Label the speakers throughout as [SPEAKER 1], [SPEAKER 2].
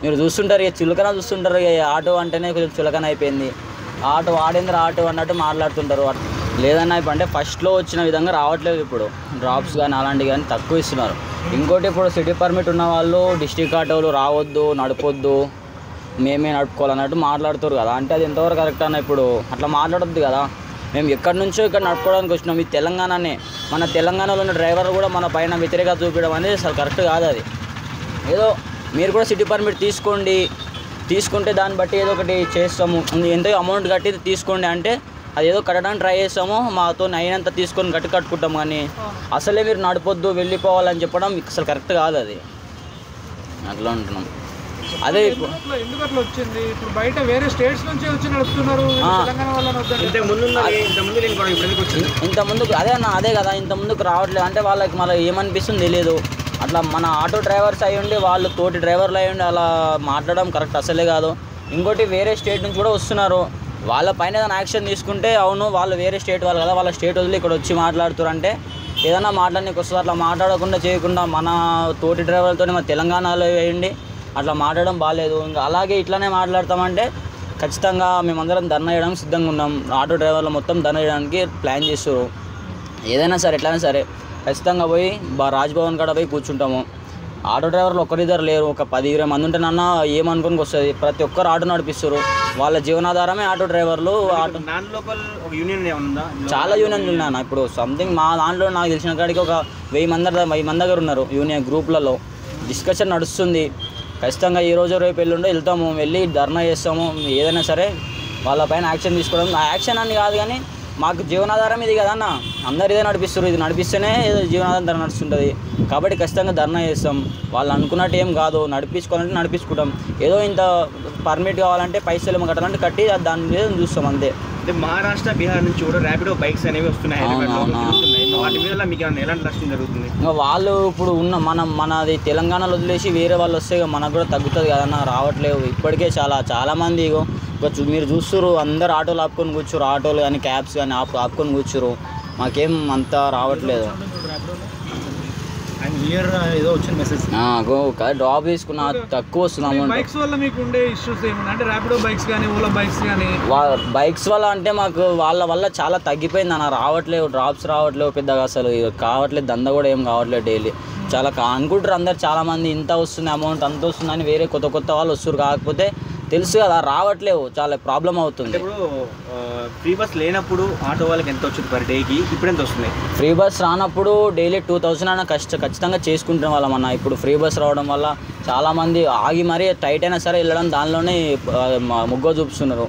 [SPEAKER 1] మీరు చూస్తుంటారు ఇక చులకన చూస్తుంటారు, ఇక ఆటో అంటేనే కొంచెం చులకన అయిపోయింది. ఆటో వాడేంద్ర ఆటో అన్నట్టు మాట్లాడుతుంటారు. లేదన్నా ఇప్పుడు అంటే ఫస్ట్లో వచ్చిన విధంగా రావట్లేదు. ఇప్పుడు డ్రాప్స్ కానీ అలాంటివి కానీ తక్కువ ఇస్తున్నారు. ఇంకోటి ఇప్పుడు సిటీ పర్మిట్ ఉన్న వాళ్ళు డిస్ట్రిక్ట్ ఆటోలు రావద్దు, నడపొద్దు, మేమే నడుపుకోవాలన్నట్టు మాట్లాడుతారు కదా. అంటే అది ఎంతవరకు కరెక్ట్ అన్న? ఇప్పుడు అట్లా మాట్లాడొద్దు కదా. మేము ఎక్కడి నుంచో ఇక్కడ నడుపుకోవడానికి వచ్చినాం. ఈ తెలంగాణనే, మన తెలంగాణలో ఉన్న డ్రైవర్ కూడా మన పైన వ్యతిరేకత చూపించడం అనేది అసలు కరెక్ట్ కాదు. అది ఏదో మీరు కూడా సిటీ పర్మిట్ తీసుకుంటే దాన్ని బట్టి ఏదో ఒకటి చేస్తాము, ఎంతో అమౌంట్ కట్టి తీసుకోండి అంటే అది ఏదో కట్టడానికి ట్రై చేస్తాము, మాతో అయినంత తీసుకొని కట్టుకుంటాం. కానీ అసలే మీరు నడపొద్దు వెళ్ళిపోవాలని చెప్పడం అసలు కరెక్ట్ కాదు. అది అట్లా ఉంటున్నాం. అదే
[SPEAKER 2] ఎందుకు అట్లా వచ్చింది? ఇప్పుడు బయట వేరే స్టేట్స్ నుంచి వచ్చి నడుపుతున్నారు.
[SPEAKER 1] ఇంతకుముందుకు అదే కదా, ఇంతకుముందుకు రావట్లేదు అంటే వాళ్ళకి మళ్ళీ ఏమనిపిస్తుంది తెలియదు. అట్లా మన ఆటో డ్రైవర్స్ అయ్యి ఉండి వాళ్ళు తోటి డ్రైవర్లు అయ్యి ఉండి అలా మాట్లాడడం కరెక్ట్ అసలే కాదు. ఇంకోటి వేరే స్టేట్ నుంచి కూడా వస్తున్నారు, వాళ్ళ పైన ఏదైనా యాక్షన్ తీసుకుంటే అవును వాళ్ళు వేరే స్టేట్ వాళ్ళు కదా, వాళ్ళ స్టేట్ వదిలి ఇక్కడ వచ్చి మాట్లాడుతారంటే ఏదైనా మాట్లాడడానికి వస్తుంది. అట్లా మాట్లాడకుండా చేయకుండా మన తోటి డ్రైవర్లతో మన తెలంగాణలో వేయండి అట్లా మాట్లాడడం బాగాలేదు. ఇంకా అలాగే ఇట్లానే మాట్లాడతామంటే ఖచ్చితంగా మేమందరం ధర్నా చేయడానికి సిద్ధంగా ఉన్నాం. ఆటో డ్రైవర్లు మొత్తం ధర్నా చేయడానికి ప్లాన్ చేస్తారు. ఏదైనా సరే ఎట్లయినా సరే ఖచ్చితంగా పోయి రాజ్భవన్ కాడ పోయి కూర్చుంటాము. ఆటో డ్రైవర్లు ఒక్కరిద్దరు లేరు, ఒక 10-20 మంది ఉంటేనన్నా ఏమనుకోనికి వస్తుంది. ప్రతి ఒక్కరు ఆటో నడిపిస్తారు, వాళ్ళ జీవనాధారమే ఆటో డ్రైవర్లు. చాలా యూనియన్లు ఉన్నాయి. ఇప్పుడు సంథింగ్ మా దాంట్లో నాకు తెలిసిన కాడికి ఒక 1000 మంది దగ్గర ఉన్నారు యూనియన్ గ్రూప్లలో. డిస్కషన్ నడుస్తుంది. ఖచ్చితంగా ఈ రోజు రేపు ఎల్లుండో వెళ్తాము, వెళ్ళి ధర్నా చేస్తాము. ఏదైనా సరే వాళ్ళ పైన యాక్షన్ తీసుకోవడం, ఆ యాక్షన్ అని కాదు కానీ మాకు జీవనాధారం ఇది కదన్న, అందరు ఇదే నడిపిస్తారు, ఇది నడిపిస్తేనే ఏదో జీవనాధారం నడుస్తుంటుంది. కాబట్టి ఖచ్చితంగా ధర్నా చేస్తాం. వాళ్ళు అనుకున్నట్టు ఏం కాదు, నడిపించుకోవాలంటే నడిపించుకుంటాం. ఏదో ఇంత పర్మిట్ కావాలంటే పైసలు ఏమో కట్టాలంటే కట్టి దాని మీద చూస్తాం అంతే.
[SPEAKER 3] అంటే మహారాష్ట్ర, బీహార్ నుంచి కూడా ర్యాపిడో బైక్స్ అనేవి వస్తున్నాయి. వాటి మీద మీకు ఎలాంటి నష్టం జరుగుతుంది?
[SPEAKER 1] ఇంకా వాళ్ళు ఇప్పుడు ఉన్న మనది తెలంగాణలో వదిలేసి వేరే వాళ్ళు వస్తే మనకు కూడా తగ్గుతుంది కదన్న. రావట్లేవు ఇప్పటికే చాలామంది. మీరు చూస్తున్నారు అందరు ఆటోలు ఆపుకొని కూర్చోరు, ఆటోలు కానీ క్యాబ్స్ కానీ ఆపుకొని కూర్చోరు. మాకేం అంతా రావట్లేదు.
[SPEAKER 2] ఏదో వచ్చిన మెసేజ్
[SPEAKER 1] డ్రాప్ తీసుకున్నా తక్కువ వస్తున్నాము.
[SPEAKER 2] బైక్స్ వల్ల మీకు ఉండే ఇష్యూస్ ఏమన్నా? అంటే ర్యాపిడో బైక్స్ కానీ ఓలా బైక్స్ కానీ
[SPEAKER 1] బైక్స్ వల్ల అంటే మాకు వాళ్ళ వల్ల చాలా తగ్గిపోయింది అన్న. రావట్లేవు, డ్రాప్స్ రావట్లేవు పెద్దగా, అసలు కావట్లేదు, దంద కూడా ఏం కావట్లేదు. డైలీ చాలా అనుకుంటారు అందరు, చాలామంది ఇంత వస్తుంది అమౌంట్ అంత వస్తుందని. వేరే కొత్త వాళ్ళు వస్తారు, కాకపోతే తెలుసు కదా రావట్లేవు, చాలా ప్రాబ్లం అవుతుంది.
[SPEAKER 3] ఇప్పుడు ఫ్రీ బస్ లేనప్పుడు ఆటో వాళ్ళకి ఎంత వచ్చింది పర్ డేకి, ఇప్పుడు ఎంత వస్తుంది?
[SPEAKER 1] ఫ్రీ బస్ రానప్పుడు డైలీ 2000 అయినా ఖచ్చితంగా చేసుకుంటున్న వాళ్ళం అన్న. ఇప్పుడు ఫ్రీ బస్ రావడం వల్ల చాలామంది ఆగి మరీ టైట్ అయినా సరే వెళ్ళడం దానిలోనే ముగ్గు చూపిస్తున్నారు.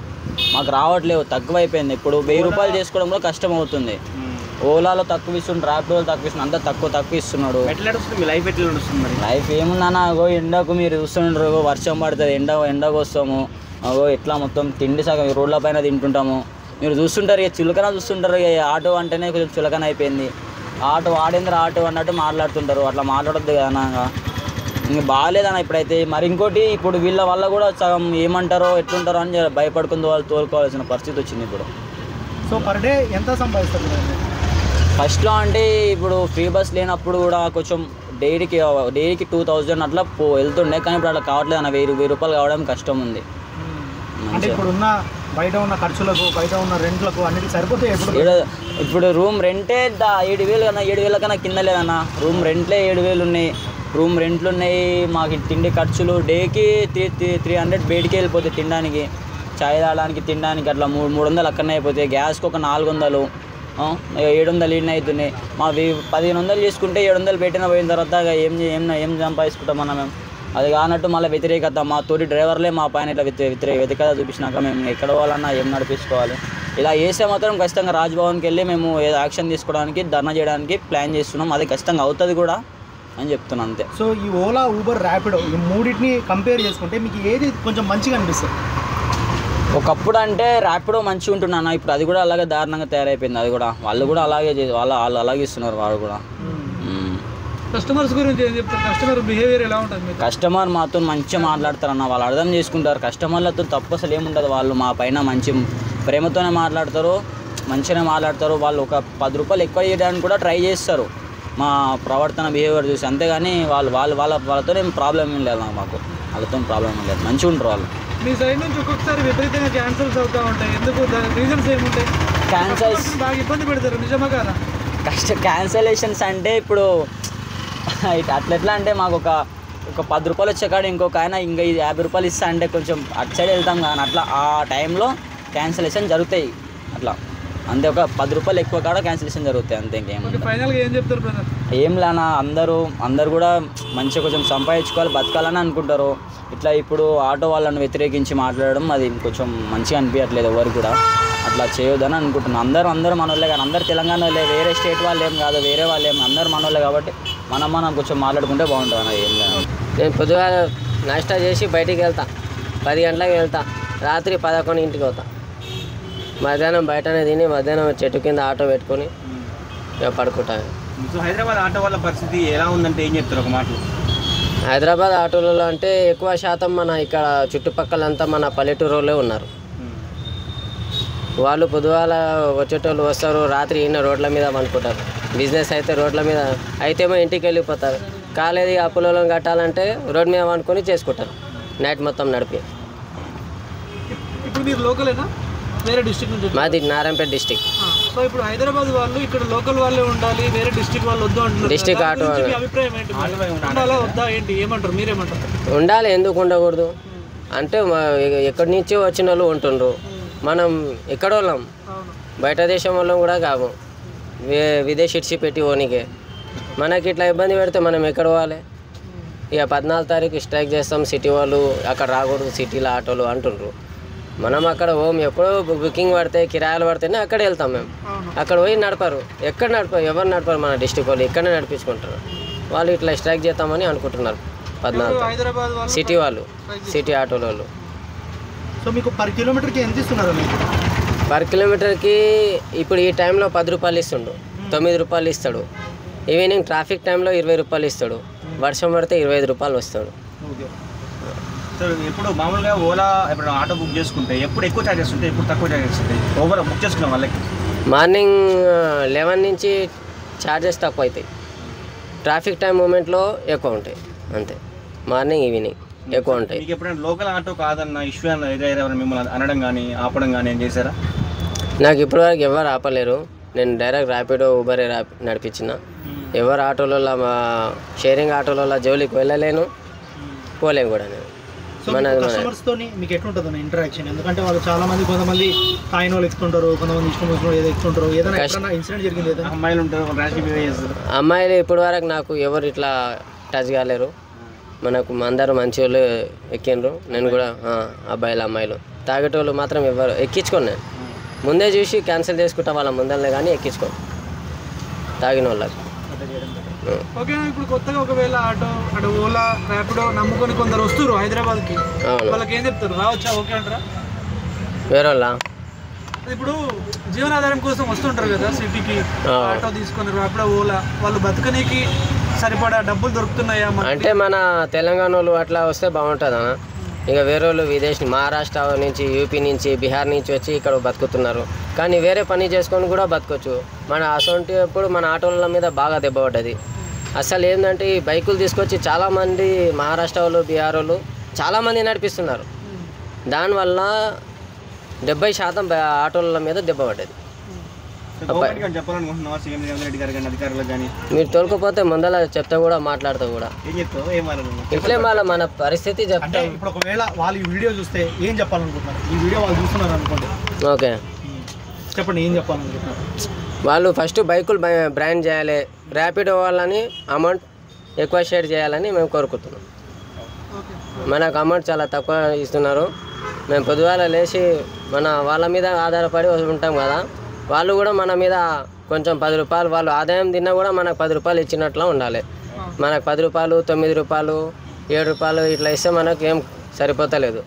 [SPEAKER 1] మాకు రావట్లేవు, తక్కువైపోయింది. ఇప్పుడు 1000 రూపాయలు చేసుకోవడం కూడా కష్టం అవుతుంది. ఓలాలో తక్కువ ఇస్తుండ్రు, ర్యాపిడోలో తక్కువ ఇస్తున్నారు, అంతా తక్కువ ఇస్తున్నాడు.
[SPEAKER 3] ఎట్లా నడుస్తుంది మీ లైఫ్? ఎట్లా నడుస్తుంది మరి
[SPEAKER 1] లైఫ్? ఏముందన్న, ఎండకు మీరు చూస్తుండ్రు, వర్షం పడుతుంది, ఎండకు వస్తాము, ఎట్లా మొత్తం తిండి సగం రోడ్ల పైన తింటుంటాము. మీరు చూస్తుంటారు ఇక చులకన చూస్తుంటారు, ఇక ఆటో అంటేనే కొంచెం చులకన అయిపోయింది. ఆటో వాడేంద్ర ఆటో అన్నట్టు మాట్లాడుతుంటారు. అట్లా మాట్లాడొద్దు కదా. ఇంక బాగాలేదన్న ఇప్పుడైతే. మరి ఇంకోటి ఇప్పుడు వీళ్ళ వల్ల కూడా సగం ఏమంటారో ఎట్లుంటారో అని భయపడుకుంది వాళ్ళు తోలుకోవాల్సిన పరిస్థితి వచ్చింది ఇప్పుడు.
[SPEAKER 2] సో పర్ డే ఎంత సంపాదిస్తారు?
[SPEAKER 1] ఫస్ట్లో అంటే ఇప్పుడు ఫ్రీ బస్ లేనప్పుడు కూడా కొంచెం డైలీకి 2000 అట్లా వెళ్తుండే, కానీ ఇప్పుడు అట్లా కావట్లేదు అన్న. 1000 రూపాయలు కావడం కష్టం ఉంది.
[SPEAKER 2] అంటే ఇప్పుడున్న బయట ఉన్న ఖర్చులకు, బయట ఉన్న రెంట్లకు అన్నిటికి సరిపోతే
[SPEAKER 1] ఇప్పుడు రూమ్ రెంటే 7000 కన్నా 7000 కన్నా కింద లేదన్న. రూమ్ రెంట్లే 7000 ఉన్నాయి, రూమ్ రెంట్లు ఉన్నాయి. మాకు తిండి ఖర్చులు డేకి 300 బయటికి వెళ్ళిపోతాయి తినడానికి, చాయ్ తాగడానికి, తినడానికి. అట్లా 300 అక్కడనే అయిపోతాయి. గ్యాస్కి ఒక 400, 700 ఈయన అవుతున్నాయి. మా 1500 చేసుకుంటే 700 పెట్టిన పోయిన తర్వాత ఏం సంపాదించుకుంటాం మనం. మేము అది కానట్టు మళ్ళీ వ్యతిరేకత, మా తోటి డ్రైవర్లే మా పైన ఇట్లా వ్యతిరేకత చూపించినాక మేము ఎక్కడ పోవాలన్నా ఏం నడిపించుకోవాలి. ఇలా చేస్తే మాత్రం ఖచ్చితంగా రాజ్భవన్కి వెళ్ళి మేము ఏదో యాక్షన్ తీసుకోవడానికి, ధర్నా చేయడానికి ప్లాన్ చేస్తున్నాం. అది ఖచ్చితంగా అవుతుంది కూడా అని చెప్తున్నాను అంతే.
[SPEAKER 2] సో ఈ ఓలా, ఊబర్, ర్యాపిడో ఈ మూడింటిని కంపేర్ చేసుకుంటే మీకు ఏది కొంచెం మంచిగా అనిపిస్తుంది?
[SPEAKER 1] ఒకప్పుడు అంటే ర్యాపిడో మంచిగా ఉంటున్నాను, ఇప్పుడు అది కూడా అలాగే దారుణంగా తయారైపోయింది. అది కూడా వాళ్ళు కూడా అలాగే వాళ్ళు అలాగే ఇస్తున్నారు. వాళ్ళు కూడా
[SPEAKER 2] కస్టమర్స్ గురించి ఏం చెప్తారు? కస్టమర్ బిహేవియర్ ఎలా ఉంటుంది?
[SPEAKER 1] కస్టమర్ మాతో మంచిగా మాట్లాడతారన్న, వాళ్ళు అర్థం చేసుకుంటారు. కస్టమర్లతో తప్పు అసలు ఏముండదు. వాళ్ళు మా పైన మంచి ప్రేమతోనే మాట్లాడతారు, మంచిగానే మాట్లాడతారు. వాళ్ళు ఒక 10 రూపాయలు ఎక్కువ చేయడానికి కూడా ట్రై చేస్తారు మా ప్రవర్తన, బిహేవియర్ చూసి. అంతేగాని వాళ్ళతో ఏం ప్రాబ్లం ఏం లేదు మాకు. వాళ్ళతో ప్రాబ్లం లేదు, మంచిగా ఉంటారు వాళ్ళు.
[SPEAKER 2] మీ సైడ్ నుంచి ఒక్కొక్కసారి విపరీతంగా క్యాన్సల్స్ అవుతూ ఉంటాయి, ఎందుకు రీజన్స్ ఏముంటాయి?
[SPEAKER 1] క్యాన్సల్స్
[SPEAKER 2] బాగా ఇబ్బంది పెడతారు, నిజమా కాదా?
[SPEAKER 1] క్యాన్సలేషన్స్ అంటే ఇప్పుడు అట్లా అంటే మాకు ఒక 10 రూపాయలు వచ్చే కాడ ఇంకొక ఆయన ఇంకా 50 రూపాయలు ఇస్తా అంటే కొంచెం అటు సైడ్ వెళ్తాం కానీ అట్లా ఆ టైంలో క్యాన్సలేషన్ జరుగుతాయి అట్లా. అంతే, ఒక 10 రూపాయలు ఎక్కువ కాడ క్యాన్సలేషన్ జరుగుతాయి అంతే, ఇంకేం
[SPEAKER 2] ఫైనల్గా ఏం చెప్తారు బ్రదర్?
[SPEAKER 1] ఏం లేనా, అందరూ కూడా మంచిగా కొంచెం సంపాదించుకోవాలి, బతకాలని అనుకుంటారు. ఇట్లా ఇప్పుడు ఆటో వాళ్ళని వ్యతిరేకించి మాట్లాడడం అది కొంచెం మంచిగా అనిపించట్లేదు ఎవరు కూడా. అట్లా చేయొద్దని అనుకుంటున్నాను. అందరూ మన వాళ్ళే, కానీ అందరు తెలంగాణ వాళ్ళే, వేరే స్టేట్ వాళ్ళు ఏం కాదు, వేరే వాళ్ళు ఏం, అందరు మన వాళ్ళే కాబట్టి మనం కొంచెం మాట్లాడుకుంటే బాగుంటుంది అన్న. ఏం లేదు,
[SPEAKER 4] నేను పొద్దుగా నాష్టా చేసి బయటికి వెళ్తా, 10 గంటలకు వెళ్తా, రాత్రి 11 పోతా. మధ్యాహ్నం బయటనే తిని మధ్యాహ్నం చెట్టు కింద ఆటో పెట్టుకొని ఇక పడుకుంటాను.
[SPEAKER 3] సో హైదరాబాద్ ఆటో వాళ్ళ పరిస్థితి ఎలా ఉందంటే ఏం చెప్తారు ఒక మాట?
[SPEAKER 4] హైదరాబాద్ ఆటోలలో అంటే ఎక్కువ శాతం మన ఇక్కడ చుట్టుపక్కలంతా మన పల్లెటూరులో ఉన్నారు. వాళ్ళు పొద్దుగాల వచ్చేటోళ్ళు వస్తారు, రాత్రి ఈయన రోడ్ల మీద అనుకుంటారు. బిజినెస్ అయితే రోడ్ల మీద అయితేమో ఇంటికి వెళ్ళిపోతారు. కాలేదు అప్పులలో కట్టాలంటే రోడ్ మీద అనుకొని చేసుకుంటారు నైట్ మొత్తం నడిపి.
[SPEAKER 2] ఇప్పుడు మీరు లోకలేనా, వేరే డిస్ట్రిక్ట్ నుంచి?
[SPEAKER 4] మాది నారాయణపేట డిస్టిక్.
[SPEAKER 2] సో ఇప్పుడు హైదరాబాద్ వాళ్ళు ఇక్కడ లోకల్ వాళ్ళే ఉండాలి, వేరే డిస్ట్రిక్ట్ వాళ్ళు వద్దు అంటున్నారు.
[SPEAKER 4] డిస్ట్రిక్ట్ ఆటో
[SPEAKER 2] మీ అభిప్రాయం ఏంటి? ఉండాలా వద్దా ఏంటి, ఏమంటారు, మీరేమంటారు?
[SPEAKER 4] ఉండాలి, ఎందుకు ఉండకూడదు అంటే ఎక్కడి నుంచో వచ్చిన వాళ్ళు ఉంటుండ్రు. మనం ఎక్కడ వాళ్ళం, బయట దేశం వాళ్ళం కూడా కాము, విదేశీ ఇడ్చి పెట్టి ఓనికే. మనకి ఇట్లా ఇబ్బంది పెడితే మనం ఎక్కడ పోవాలి? ఇక 14 తారీఖు స్ట్రైక్ చేస్తాం, సిటీ వాళ్ళు అక్కడ రాకూడదు సిటీలో ఆటోలు అంటుండ్రు. మనం అక్కడ హోమ్ ఎప్పుడో బుకింగ్ పడితే కిరాయిలు పడితేనే అక్కడ వెళ్తాం మేము. అక్కడ పోయి నడపరు, ఎక్కడ నడపరు, ఎవరు నడపరు, మన డిస్టిక్ వాళ్ళు ఇక్కడనే నడిపించుకుంటారు. వాళ్ళు ఇట్లా స్ట్రైక్ చేస్తామని అనుకుంటున్నారు 14 సిటీ వాళ్ళు, సిటీ ఆటోల వాళ్ళు.
[SPEAKER 2] సో మీకు పర్ కిలోమీటర్కి ఎంత ఇస్తున్నారు?
[SPEAKER 4] పర్ కిలోమీటర్కి ఇప్పుడు ఈ టైంలో 10 రూపాయలు ఇస్తుండు, 9 రూపాయలు ఇస్తాడు. ఈవినింగ్ ట్రాఫిక్ టైంలో 20 రూపాయలు ఇస్తాడు, వర్షం పడితే 25 రూపాయలు వస్తాడు.
[SPEAKER 3] సో ఇప్పుడు మామూలుగా ఓలా ఇప్పుడు ఆటో బుక్ చేసుకుంటే ఎప్పుడు ఎక్కువ ఛార్జెస్ ఉంటాయి, ఎప్పుడు తక్కువ ఛార్జెస్ ఉంటాయి? ఓవర్ బుక్ చేసుకున్నాం వాళ్ళకి
[SPEAKER 4] మార్నింగ్ 11 నుంచి ఛార్జెస్ తక్కువ అవుతాయి, ట్రాఫిక్ టైం మూమెంట్లో ఎక్కువ ఉంటాయి అంతే. మార్నింగ్ ఈవినింగ్ ఎక్కువ ఉంటాయి.
[SPEAKER 3] మీకు ఎప్పుడైనా లోకల్ ఆటో కాదన్న ఇష్యూ ఎదురైనా మిమ్మల్ని అనడం కానీ ఆపడం కానీ ఏం చేశారా?
[SPEAKER 4] నాకు ఇప్పటివరకు ఎవరు ఆపలేరు. నేను డైరెక్ట్ ర్యాపిడో ఊబరే నడిపించిన. ఎవరు ఆటోలలో షేరింగ్ ఆటోలలో జోలికి వెళ్ళలేను, పోలేను కూడా నేను.
[SPEAKER 2] కస్టమర్స్తో మీకు ఎట్లుంటుంది ఇంటరాక్షన్? ఎందుకంటే వాళ్ళు చాలా మంది, కొంతమంది కాయిన్ వాళ్ళు ఎక్కుతుంటారు, కొంతమంది ఇష్టం వచ్చిన ఏదో ఎక్కుతుంటారు. ఏదైనా ఇన్సిడెంట్ జరిగింది? ఏదైనా
[SPEAKER 3] అమ్మాయిలు ఉంటారు,
[SPEAKER 4] అమ్మాయిలు ఇప్పటి వరకు నాకు ఎవరు ఇట్లా టచ్ కాలేరు. మనకు అందరూ మంచి వాళ్ళు ఎక్కిండ్రు. నేను కూడా అబ్బాయిలు అమ్మాయిలు తాగేటోళ్ళు మాత్రం ఎవరు ఎక్కించుకోను. నేను ముందే చూసి క్యాన్సిల్ చేసుకుంటా వాళ్ళ ముందరనే, కానీ ఎక్కించుకోను తాగిన వాళ్ళకి.
[SPEAKER 2] ఓకే, ఇప్పుడు కొత్తగా ఒకవేళ ఆటో ఓలా ర్యాపిడో నమ్ముకొని కొందరు వస్తారు హైదరాబాద్కి, వాళ్ళకి ఏం చెప్తారు? రావచ్చా, ఓకే అంటారా?
[SPEAKER 4] వేరే వాళ్ళ
[SPEAKER 2] ఇప్పుడు జీవనాధారం కోసం వస్తుంటారు కదా సిటీకి, ఆటో తీసుకొని ర్యాపిడో ఓలా, వాళ్ళు బతకనీకి సరిపడా డబ్బులు దొరుకుతున్నాయా?
[SPEAKER 4] అంటే మన తెలంగాణ వాళ్ళు అట్లా వస్తే బాగుంటుంది అన్న. ఇక వేరే వాళ్ళు విదేశీ మహారాష్ట్ర నుంచి, యూపీ నుంచి, బీహార్ నుంచి వచ్చి ఇక్కడ బతుకుతున్నారు. కానీ వేరే పని చేసుకొని కూడా బతకొచ్చు. మన అసొంటి ఎప్పుడు మన ఆటోల మీద బాగా దెబ్బపడ్డది. అసలు ఏంటంటే ఈ బైకులు తీసుకొచ్చి చాలామంది మహారాష్ట్ర వాళ్ళు, బీహార్ వాళ్ళు చాలామంది నడిపిస్తున్నారు. దానివల్ల 70% ఆటోల మీద దెబ్బపడ్డది. మీరు తోలుకపోతే ముందర చెప్తా కూడా, మాట్లాడుతూ కూడా ఇట్లే మన పరిస్థితి చెప్తా.
[SPEAKER 2] ఇప్పుడు ఒకవేళ వాళ్ళు ఈ వీడియో చూస్తే ఏం చెప్పాలనుకుంటున్నారు? ఈ వీడియో వాళ్ళు చూస్తున్నారు అనుకోండి,
[SPEAKER 4] ఓకే
[SPEAKER 2] చెప్పండి, ఏం చెప్పాలనుకుంటున్నారు?
[SPEAKER 4] వాళ్ళు ఫస్ట్ బైకులు బ్రాండ్ చేయాలి, ర్యాపిడో వాళ్ళని అమౌంట్ ఎక్కువ షేర్ చేయాలని మేము కోరుకుంటున్నాం. మనకు అమౌంట్ చాలా తక్కువ ఇస్తున్నారు. మేము పొద్దుగాల లేచి వాళ్ళ మీద ఆధారపడి ఉంటాం కదా, వాళ్ళు కూడా మన మీద కొంచెం 10 రూపాయలు వాళ్ళు ఆదాయం తిన్నా కూడా మనకు 10 రూపాయలు ఇచ్చినట్లు ఉండాలి. మనకు 10 రూపాయలు, 9 రూపాయలు, 7 రూపాయలు ఇట్లా ఇస్తే మనకు ఏం సరిపోతలేదు.